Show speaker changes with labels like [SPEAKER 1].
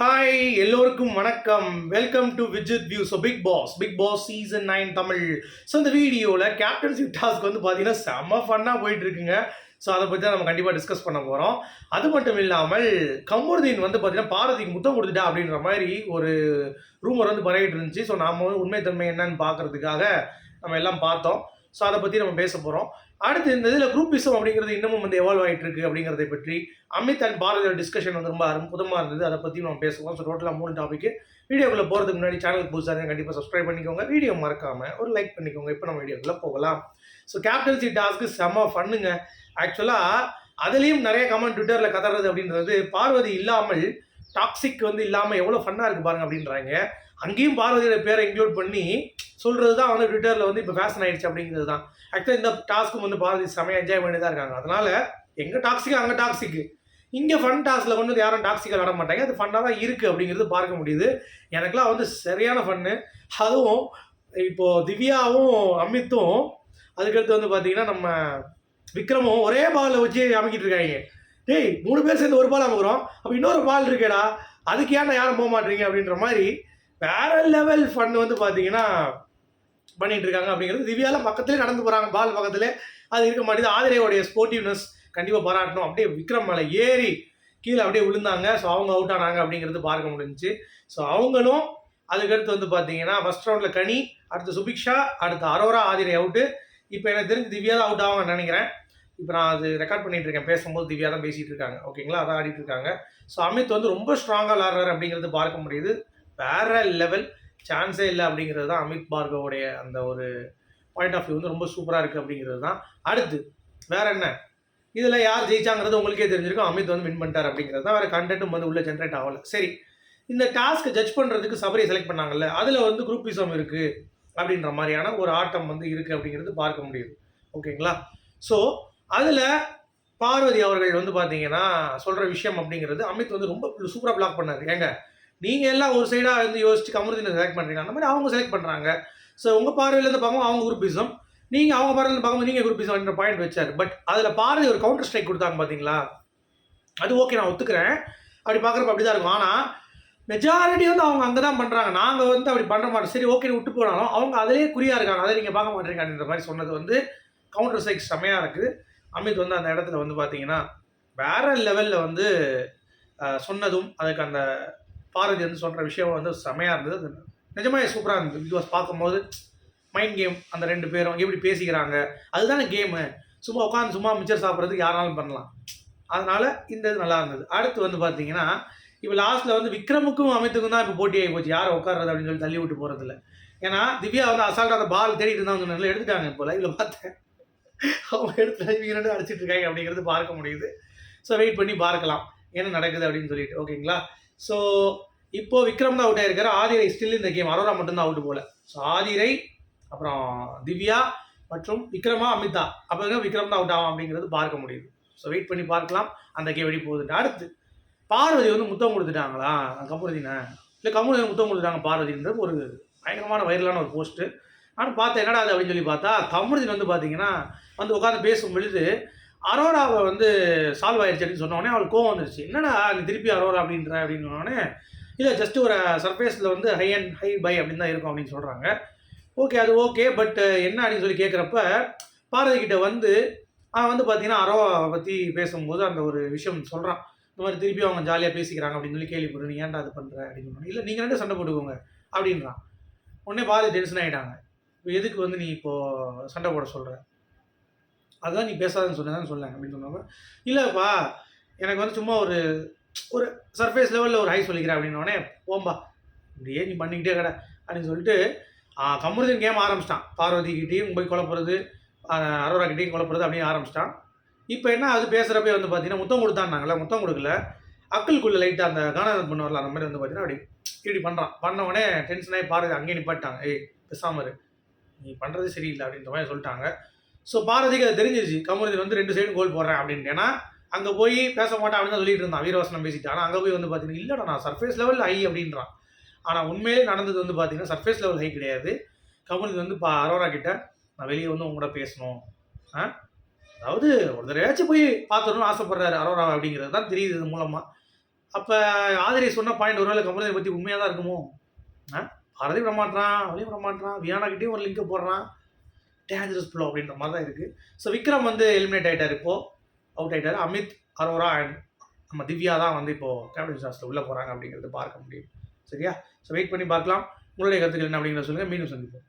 [SPEAKER 1] Hi எல்லோருக்கும் வணக்கம். Welcome to Vijith view. So Bigg Boss season 9 Tamil. So இந்த வீடியோவில் கேப்டன்சி டாஸ்க் வந்து பார்த்தீங்கன்னா செம்ம ஃபன்னாக போயிட்டு இருக்குங்க. ஸோ அதை பற்றி தான் நம்ம கண்டிப்பாக டிஸ்கஸ் பண்ண போகிறோம். அது மட்டும் இல்லாமல் கமருதீன் வந்து பார்த்தீங்கன்னா பாரதிக்கு முத்தம் கொடுத்துட்டா அப்படின்ற மாதிரி ஒரு ரூமர் வந்து பரவிட்டு இருந்துச்சு. ஸோ நாம் வந்து உண்மைத்தன்மை என்னன்னு பார்க்கறதுக்காக நம்ம எல்லாம் பார்த்தோம். ஸோ அதை பற்றி நம்ம பேச போகிறோம். அடுத்து இந்த இதில் குரூப்பிசம் அப்படிங்கிறது இன்னமும் வந்து எவால்வ் ஆகிட்டு இருக்கு அப்படிங்கிறத பற்றி அமித் அண்ட் பாரதியோட டிஸ்கஷன் வந்து ரொம்ப அற்புதமாக இருந்தது. அதை பற்றி நம்ம பேசுவோம். ஸோ டோட்டலாக 3 டாபிக். வீடியோக்குள்ளே போகிறதுக்கு முன்னாடி சேனலுக்கு புதுசாக கண்டிப்பாக சப்ஸ்கிரைப் பண்ணிக்கோங்க. வீடியோ மறக்காமல் ஒரு லைக் பண்ணிக்கோங்க. இப்போ நம்ம வீடியோக்குள்ளே போகலாம். ஸோ கேப்டன்சி டாஸ்க்கு செம்ம ஃபன்னுங்க. ஆக்சுவலாக அதுலேயும் நிறைய கமெண்ட் ட்விட்டரில் கதறது அப்படின்றது பார்வதி இல்லாமல் டாக்ஸிக் வந்து இல்லாமல் எவ்வளோ ஃபன்னாக இருக்குது பாருங்க அப்படின்றாங்க. அங்கேயும் பார்வதியோட பேரை இன்க்ளூட் பண்ணி சொல்கிறது தான் வந்து ட்விட்டரில் வந்து இப்போ ஃபேஷன் ஆகிடுச்சு அப்படிங்கிறது தான். ஆக்சுவலாக இந்த டாஸ்க்கும் வந்து பார்வதி செமையாக என்ஜாய் பண்ணி தான் இருக்காங்க. அதனால் எங்கே டாக்ஸிக்கு அங்கே டாக்ஸிக்கு. இங்கே ஃபன் டாஸ்கில் கொண்டு வந்து யாரும் டாக்ஸிக்காக விட மாட்டாங்க. அது ஃபன்னாக தான் இருக்குது அப்படிங்கிறது பார்க்க முடியுது. எனக்குலாம் வந்து சரியான ஃபன்னு. அதுவும் இப்போது திவ்யாவும் அமித்தும் அதுக்கடுத்து வந்து பார்த்தீங்கன்னா நம்ம விக்ரமும் ஒரே பாலில் வச்சு அமைக்கிட்டு இருக்காங்க. டேய் 3 பேர் சேர்ந்து ஒரு பால் அமுக்குறோம், அப்போ இன்னொரு பால் இருக்கேடா, அதுக்கு ஏன்டா யாரும் போக மாட்டீங்க அப்படின்ற மாதிரி வேற லெவல் ஃபன் வந்து பார்த்தீங்கன்னா பண்ணிட்டு இருக்காங்க அப்படிங்கிறது. திவ்யாலாம் பக்கத்துலேயே நடந்து போகிறாங்க, பால் பக்கத்துலேயே. அது இருக்க மாட்டேது. ஆதிரையோடைய ஸ்போர்ட்டிவ்னஸ் கண்டிப்பாக பாராட்டணும். அப்படியே விக்ரம் மேலே ஏறி கீழே அப்படியே விழுந்தாங்க. ஸோ அவங்க அவுட் ஆனாங்க அப்படிங்கிறது பார்க்க முடிஞ்சிச்சு. ஸோ அவங்களும் அதுக்கடுத்து வந்து பார்த்தீங்கன்னா ஃபர்ஸ்ட் ரவுண்டில் கனி, அடுத்து சுபிக்ஷா, அடுத்து அரோரா, ஆதிரை அவுட்டு. இப்போ எனக்கு தெரிஞ்சு திவ்யா தான் அவுட் ஆவாங்கன்னு நினைக்கிறேன். இப்போ நான் அது ரெக்கார்ட் பண்ணிட்டு இருக்கேன். பேசும்போது திவ்யா தான் பேசிகிட்டு இருக்காங்க. ஓகேங்களா, அதான் ஆடிட்டு இருக்காங்க. ஸோ அமித் வந்து ரொம்ப ஸ்ட்ராங்காக விளாட்றாரு அப்படிங்கிறது பார்க்க முடியுது. வேற லெவல், சான்ஸே இல்லை அப்படிங்கிறது தான் அமித் பார்கவோடைய அந்த ஒரு பாயிண்ட் ஆஃப் வியூ வந்து ரொம்ப சூப்பராக இருக்குது அப்படிங்கிறது தான். அடுத்து வேற என்ன, இதில் யார் ஜெயிச்சாங்கிறது உங்களுக்கே தெரிஞ்சிருக்கும். அமித் வந்து வின் பண்ணிட்டார் அப்படிங்கிறது தான். வேறு கண்டென்ட்டும் வந்து உள்ளே ஜென்ரேட் ஆகலை. சரி, இந்த டாஸ்க்கை ஜட்ஜ் பண்ணுறதுக்கு சபரியை செலக்ட் பண்ணாங்கல்ல, அதில் வந்து குரூப்பிசம் இருக்குது அப்படின்ற மாதிரியான ஒரு ஆட்டம் வந்து இருக்குது அப்படிங்கிறது பார்க்க முடியுது. ஓகேங்களா. ஸோ அதில் பார்வதி அவர்கள் வந்து பார்த்தீங்கன்னா சொல்கிற விஷயம் அப்படிங்கிறது அமித் வந்து ரொம்ப சூப்பராக பிளாக் பண்ணார். ஏங்க நீங்கள் எல்லாம் ஒரு சைடாக வந்து யோசிச்சு கமருதீனை செலக்ட் பண்ணுறீங்க, அந்த மாதிரி அவங்க செலக்ட் பண்ணுறாங்க. ஸோ உங்கள் பார்வையிலேருந்து பார்க்கும் அவங்க குரூப்பிசம், நீங்கள் அவங்க பார்வையிலேருந்து பார்க்கும்போது நீங்கள் குரூப்பிசம் என்ற பாயிண்ட் வச்சார். பட் அதில் பார்வதி ஒரு கவுண்டர் ஸ்ட்ரைக் கொடுத்தாங்க பார்த்தீங்களா, அது ஓகே, நான் ஒத்துக்கிறேன். அப்படி பார்க்குறப்ப அப்படி தான் இருக்கும். ஆனால் மெஜாரிட்டி வந்து அவங்க அங்கே தான் பண்ணுறாங்க, நாங்கள் வந்து அப்படி பண்ணுற மாட்டோம். சரி ஓகே விட்டு போனாலும் அவங்க அதிலே குறியாக இருக்காங்க, அதை நீங்கள் பார்க்க மாட்டேங்க அப்படின்ற மாதிரி சொன்னது வந்து கவுண்டர் ஸ்ட்ரைக் செமையாக இருக்குது. அமித் வந்து அந்த இடத்துல வந்து பார்த்தீங்கன்னா வேற லெவலில் வந்து சொன்னதும் அதுக்கு அந்த பார்வதி வந்து சொல்கிற விஷயம் வந்து செமையாக இருந்தது. அது நிஜமாக சூப்பராக இருந்தது. பிக் பாஸ் பார்க்கும்போது மைண்ட் கேம், அந்த 2 பேரும் எப்படி பேசிக்கிறாங்க, அதுதானே கேமு. சும்மா உட்காந்து சும்மா மிச்சர் சாப்பிட்றதுக்கு யாராலும் பண்ணலாம். அதனால் இந்த இது நல்லா இருந்தது. அடுத்து வந்து பார்த்தீங்கன்னா இப்போ லாஸ்ட்டில் வந்து விக்ரமுக்கும் அமித்துக்கும் தான் இப்போ போட்டி ஆகி போச்சு, யாரை உட்கார்றது அப்படின்னு சொல்லி தள்ளி விட்டு போகிறதில்ல. ஏன்னா திவ்யா வந்து அசால்ட்டாக அந்த பால் தேடிட்டு இருந்தாங்க, நல்லா எடுத்துட்டாங்க. இப்போ லைவில் பார்த்தேன், அவங்க எடுத்து இவங்க 2 அடிச்சிட்டு இருக்காங்க அப்படிங்கிறது பார்க்க முடியுது. ஸோ வெயிட் பண்ணி பார்க்கலாம் என்ன நடக்குது அப்படின்னு சொல்லிட்டு. ஓகேங்களா. ஸோ இப்போது விக்ரம் தான் அவுட் ஆகிருக்காரு. ஆதிரை ஸ்டில் இந்த கேம், அரோரா மட்டும்தான் அவுட்டு போல. ஸோ ஆதிரை, அப்புறம் திவ்யா மற்றும் விக்ரமா அமிதா, அப்போ விக்ரம் தான் அவுட் ஆகும் அப்படிங்கிறது பார்க்க முடியுது. ஸோ வெயிட் பண்ணி பார்க்கலாம் அந்த கேம் எப்படி போகுதுட்டு. அடுத்து பார்வதி வந்து முத்தம் கொடுத்துட்டாங்களா கமருதீனை, இல்லை கமருதீனை முத்தம் கொடுத்துட்டாங்க பார்வதின்றது ஒரு பயங்கரமான வைரலான ஒரு போஸ்ட்டு. ஆனால் பார்த்தேன் என்னடா அது அப்படின்னு சொல்லி பார்த்தா கமருதீன் வந்து பார்த்தீங்கன்னா வந்து உட்காந்து பேசும் பொழுது அரோராவை வந்து சால்வ் ஆயிடுச்சு அப்படின்னு சொன்னோடனே அவளுக்கு கோவம் வந்துருச்சு. என்னடா நீ திருப்பி அரோரா அப்படின்ற அப்படின்னு சொன்னோடனே, இல்லை ஜஸ்ட் ஒரு சர்ஃபேஸில் வந்து ஹை அண்ட் ஹை பை அப்படின்னு தான் இருக்கும் அப்படின்னு சொல்கிறாங்க. ஓகே, அது ஓகே, பட் என்ன அப்படின்னு சொல்லி கேட்குறப்ப பார்வதி கிட்ட வந்து அவன் வந்து பார்த்தீங்கன்னா அரோராவை பற்றி பேசும்போது அந்த ஒரு விஷயம் சொல்கிறான். இந்த மாதிரி திருப்பி அவங்க ஜாலியாக பேசிக்கிறாங்க அப்படின்னு சொல்லி கேள்விப்படுறேன், நீ ஏன்டா அது பண்ணுற அப்படின்னு சொன்னோம். இல்லை நீங்கள் 2 சண்டை போட்டுக்கோங்க அப்படின்றான். உடனே பார்வதி டென்ஷன் ஆகிட்டாங்க. இப்போ எதுக்கு வந்து நீ இப்போது சண்டை போட சொல்கிற, அதுதான் நீ பேசாதன்னு சொன்னதான் சொல்லேன் அப்படின்னு சொன்னப்ப, இல்லைப்பா எனக்கு வந்து சும்மா ஒரு ஒரு சர்ஃபேஸ் லெவலில் ஒரு ஹை சொல்லிக்கிறேன் அப்படின்னோடனே, போம்பா இப்படியே நீ பண்ணிக்கிட்டே கடை அப்படின்னு சொல்லிட்டு கமருதீன் கேம் ஆரம்பிச்சிட்டான். பார்வதிக்கிட்டேயும் போய் குழப்புறது, அரோரா கிட்டேயும் குழப்புறது அப்படின்னு ஆரம்பிச்சிட்டான். இப்போ என்ன அது பேசுகிறப்பே வந்து பார்த்தீங்கன்னா முத்தம் கொடுத்தான்னாங்களே, முத்தம் கொடுக்கல, அக்கலுக்குள்ளே லைட்டாக அந்த கானாதம் பண்ணுவார்ல அந்த மாதிரி வந்து பார்த்தீங்கன்னா அப்படி இப்படி பண்ணுறான். பண்ணவொடனே டென்ஷனாகி பார்வதி அங்கேயே நிப்பாட்டாங்க. ஏய் பேசாமல் இரு, நீ பண்ணுறது சரியில்லை அப்படின்ற மாதிரி சொல்லிட்டாங்க. ஸோ பார்வதிக்கு அது தெரிஞ்சிருச்சு, கமருதீன் வந்து 2 சைடும் கோல் போடுறேன் அப்படின்ட்டு. ஏன்னா அங்கே போய் பேச மாட்டேன் அப்படின்னு தான் சொல்லிட்டு இருந்தான், வீரவசனம் பேசிட்டு. ஆனால் அங்கே போய் வந்து பார்த்தீங்கன்னா இல்லைடா நான் சர்ஃபேஸ் லெவல் ஹை அப்படின்றான். ஆனால் உண்மையிலே நடந்தது வந்து பார்த்தீங்கன்னா சர்ஃபேஸ் லெவல் ஹை கிடையாது. கமருதீன் வந்து அரோரா கிட்ட நான் வெளியே வந்து உங்களோட பேசணும், அதாவது ஒரு தடவையாச்சும் போய் பார்த்துடணும்னு ஆசைப்படுறாரு அரோரா அப்படிங்கிறது தான் தெரியுது இது மூலமாக. அப்போ ஆதிரி சொன்ன பாயிண்ட் ஒருவேளை கமருதீனை பற்றி உண்மையாக தான் இருக்குமோ? பாரதி விட மாட்டான், அவளையும் விட மாட்டான், வியானாக்கிட்டேயும் ஒரு லிங்க் போடுறான், டேஞ்சரஸ் ப்ளோ அப்படின்ற மாதிரி தான் இருக்குது. ஸோ விக்ரம் வந்து எலிமினேட் ஆகிட்டார், இப்போது அவுட் ஆகிட்டார். அமித், அரோரா அண்ட் நம்ம திவ்யா தான் வந்து இப்போது கேப்டன் சாஸ்ல உள்ளே போகிறாங்க அப்படிங்கிறது பார்க்க முடியும். சரியா? ஸோ வெயிட் பண்ணி பார்க்கலாம். உங்களுடைய கருத்துக்கள் என்ன அப்படிங்கிறத சொல்லுங்கள். மீண்டும் சந்திப்போம்.